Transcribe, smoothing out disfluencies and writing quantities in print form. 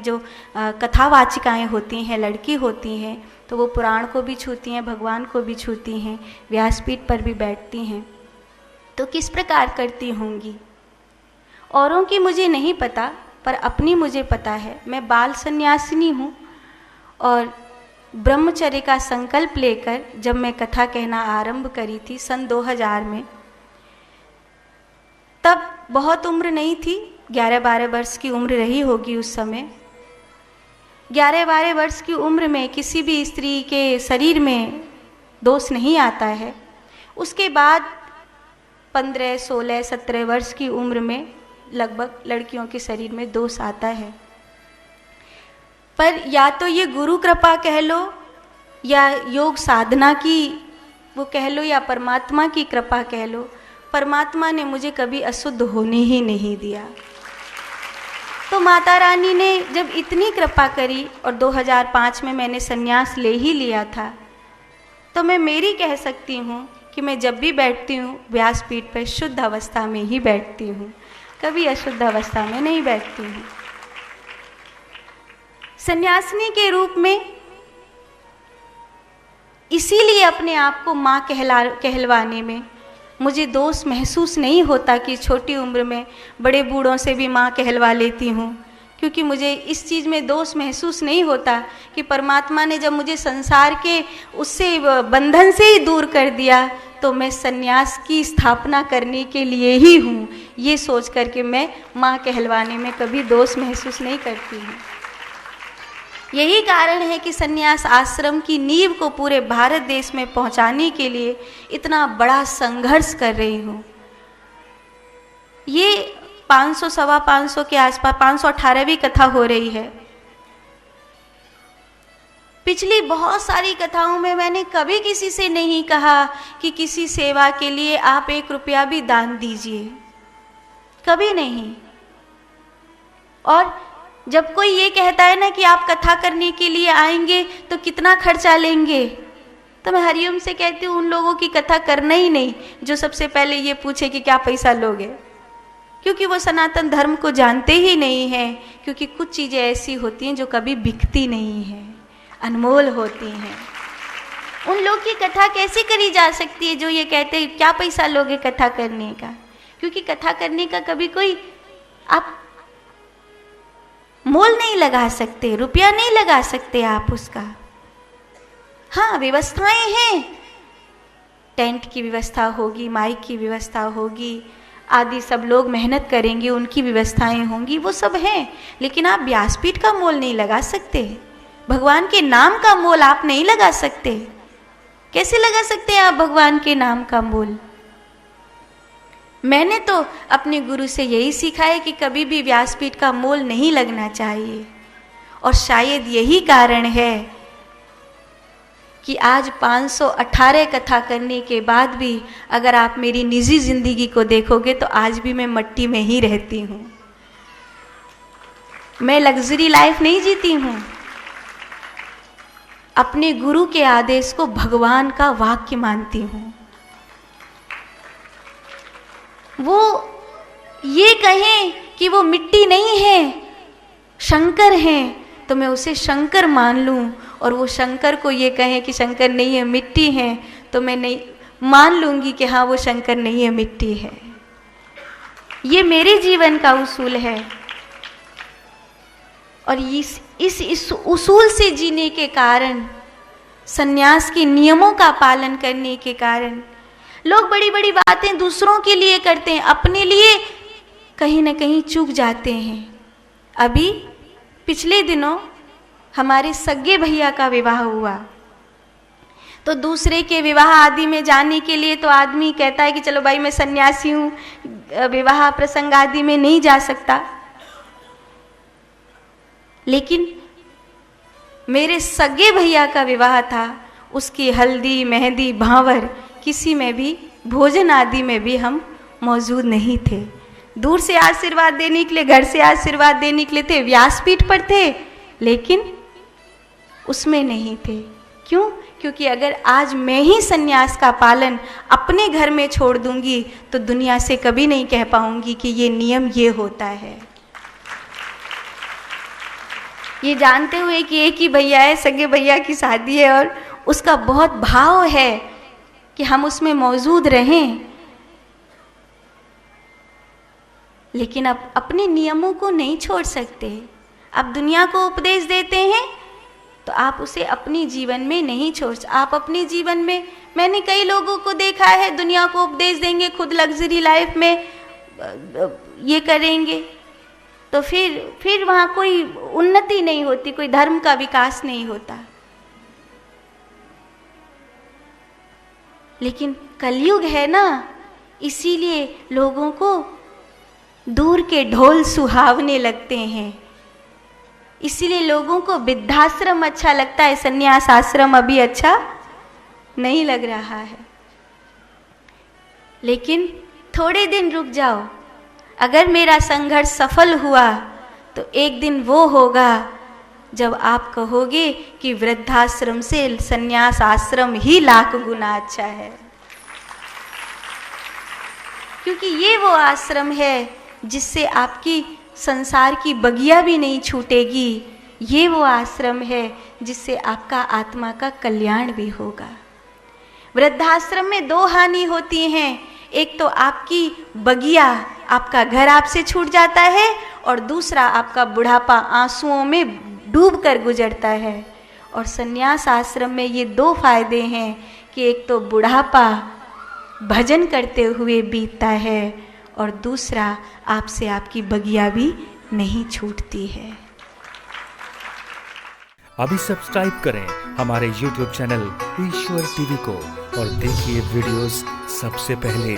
जो कथावाचिकाएँ होती हैं, लड़की होती हैं, तो वो पुराण को भी छूती हैं, भगवान को भी छूती हैं, व्यासपीठ पर भी बैठती हैं, तो किस प्रकार करती होंगी। औरों की मुझे नहीं पता, पर अपनी मुझे पता है। मैं बाल सन्यासिनी हूँ और ब्रह्मचर्य का संकल्प लेकर जब मैं कथा कहना आरंभ करी थी सन 2000 में, तब बहुत उम्र नहीं थी, 11-12 वर्ष की उम्र रही होगी उस समय। 11-12 वर्ष की उम्र में किसी भी स्त्री के शरीर में दोष नहीं आता है। उसके बाद 15, 16, 17 वर्ष की उम्र में लगभग लड़कियों के शरीर में दोष आता है। पर या तो ये गुरु कृपा कह लो, या योग साधना की वो कह लो, या परमात्मा की कृपा कह लो, परमात्मा ने मुझे कभी अशुद्ध होने ही नहीं दिया। तो माता रानी ने जब इतनी कृपा करी और 2005 में मैंने संन्यास ले ही लिया था, तो मैं मेरी कह सकती हूँ कि मैं जब भी बैठती हूँ व्यासपीठ पर शुद्ध अवस्था में ही बैठती हूँ, कभी अशुद्ध अवस्था में नहीं बैठती हूँ। सन्यासिनी के रूप में इसीलिए अपने आप को माँ कहलवाने में मुझे दोष महसूस नहीं होता कि छोटी उम्र में बड़े बूढ़ों से भी माँ कहलवा लेती हूँ, क्योंकि मुझे इस चीज़ में दोष महसूस नहीं होता कि परमात्मा ने जब मुझे संसार के उससे बंधन से ही दूर कर दिया, तो मैं सन्यास की स्थापना करने के लिए ही हूँ, ये सोच करके मैं माँ कहलवाने में कभी दोष महसूस नहीं करती हूँ। यही कारण है कि सन्यास आश्रम की नींव को पूरे भारत देश में पहुंचाने के लिए इतना बड़ा संघर्ष कर रही हूँ। ये 500, सवा 500 के आसपास 518वीं कथा हो रही है। पिछली बहुत सारी कथाओं में मैंने कभी किसी से नहीं कहा कि किसी सेवा के लिए आप 1 रुपया भी दान दीजिए, कभी नहीं। और जब कोई ये कहता है ना कि आप कथा करने के लिए आएंगे तो कितना खर्चा लेंगे, तो मैं हरिओम से कहती हूँ उन लोगों की कथा करना ही नहीं जो सबसे पहले ये पूछे कि क्या पैसा लोगे, क्योंकि वो सनातन धर्म को जानते ही नहीं हैं। क्योंकि कुछ चीज़ें ऐसी होती हैं जो कभी बिकती नहीं हैं, अनमोल होती हैं। उन लोग की कथा कैसे करी जा सकती है जो ये कहते हैं क्या पैसा लोगे कथा करने का, क्योंकि कथा करने का कभी कोई आप मोल नहीं लगा सकते, रुपया नहीं लगा सकते आप उसका। हाँ, व्यवस्थाएं हैं, टेंट की व्यवस्था होगी, माइक की व्यवस्था होगी, आदि सब लोग मेहनत करेंगे, उनकी व्यवस्थाएं होंगी, वो सब हैं। लेकिन आप व्यासपीठ का मोल नहीं लगा सकते, भगवान के नाम का मोल आप नहीं लगा सकते। कैसे लगा सकते हैं आप भगवान के नाम का मोल? मैंने तो अपने गुरु से यही सीखा है कि कभी भी व्यासपीठ का मोल नहीं लगना चाहिए। और शायद यही कारण है कि आज 518 कथा करने के बाद भी अगर आप मेरी निजी जिंदगी को देखोगे तो आज भी मैं मट्टी में ही रहती हूँ। मैं लग्जरी लाइफ नहीं जीती हूँ। अपने गुरु के आदेश को भगवान का वाक्य मानती हूँ। वो ये कहें कि वो मिट्टी नहीं है, शंकर हैं, तो मैं उसे शंकर मान लूं, और वो शंकर को ये कहें कि शंकर नहीं है मिट्टी है, तो मैं नहीं मान लूंगी कि हाँ वो शंकर नहीं है मिट्टी है। ये मेरे जीवन का उसूल है। और इस उसूल से जीने के कारण, सन्यास के नियमों का पालन करने के कारण लोग बड़ी बड़ी बातें दूसरों के लिए करते हैं, अपने लिए कहीं ना कहीं चूक जाते हैं। अभी पिछले दिनों हमारे सगे भैया का विवाह हुआ, तो दूसरे के विवाह आदि में जाने के लिए तो आदमी कहता है कि चलो भाई मैं सन्यासी हूँ, विवाह प्रसंग आदि में नहीं जा सकता। लेकिन मेरे सगे भैया का विवाह था, उसकी हल्दी, मेहंदी, भांवर, किसी में भी भोजन आदि में भी हम मौजूद नहीं थे। दूर से आशीर्वाद देने के लिए, घर से आशीर्वाद देने के लिए थे, व्यासपीठ पर थे, लेकिन उसमें नहीं थे। क्यों? क्योंकि अगर आज मैं ही सन्यास का पालन अपने घर में छोड़ दूंगी तो दुनिया से कभी नहीं कह पाऊंगी कि ये नियम ये होता है। ये जानते हुए कि एक ही भैया है, सगे भैया की शादी है और उसका बहुत भाव है कि हम उसमें मौजूद रहें, लेकिन अब अपने नियमों को नहीं छोड़ सकते। आप दुनिया को उपदेश देते हैं तो आप उसे अपने जीवन में नहीं छोड़। आप अपने जीवन में, मैंने कई लोगों को देखा है, दुनिया को उपदेश देंगे, खुद लग्जरी लाइफ में ये करेंगे, तो फिर वहाँ कोई उन्नति नहीं होती, कोई धर्म का विकास नहीं होता। लेकिन कलयुग है ना, इसीलिए लोगों को दूर के ढोल सुहावने लगते हैं, इसीलिए लोगों को वृद्धाश्रम अच्छा लगता है, संन्यास आश्रम अभी अच्छा नहीं लग रहा है। लेकिन थोड़े दिन रुक जाओ, अगर मेरा संघर्ष सफल हुआ तो एक दिन वो होगा जब आप कहोगे कि वृद्धाश्रम से संन्यास आश्रम ही लाख गुना अच्छा है, क्योंकि ये वो आश्रम है जिससे आपकी संसार की बगिया भी नहीं छूटेगी। ये वो आश्रम है जिससे आपका आत्मा का कल्याण भी होगा। वृद्धाश्रम में दो हानि होती हैं, एक तो आपकी बगिया, आपका घर आपसे छूट जाता है, और दूसरा आपका बुढ़ापा आंसुओं में डूब कर गुजरता है। और संन्यास आश्रम में ये दो फायदे हैं कि एक तो बुढ़ापा भजन करते हुए बीतता है, और दूसरा आपसे आपकी बगिया भी नहीं छूटती है। अभी सब्सक्राइब करें हमारे YouTube चैनल ईश्वर टीवी को और देखिए वीडियोस सबसे पहले।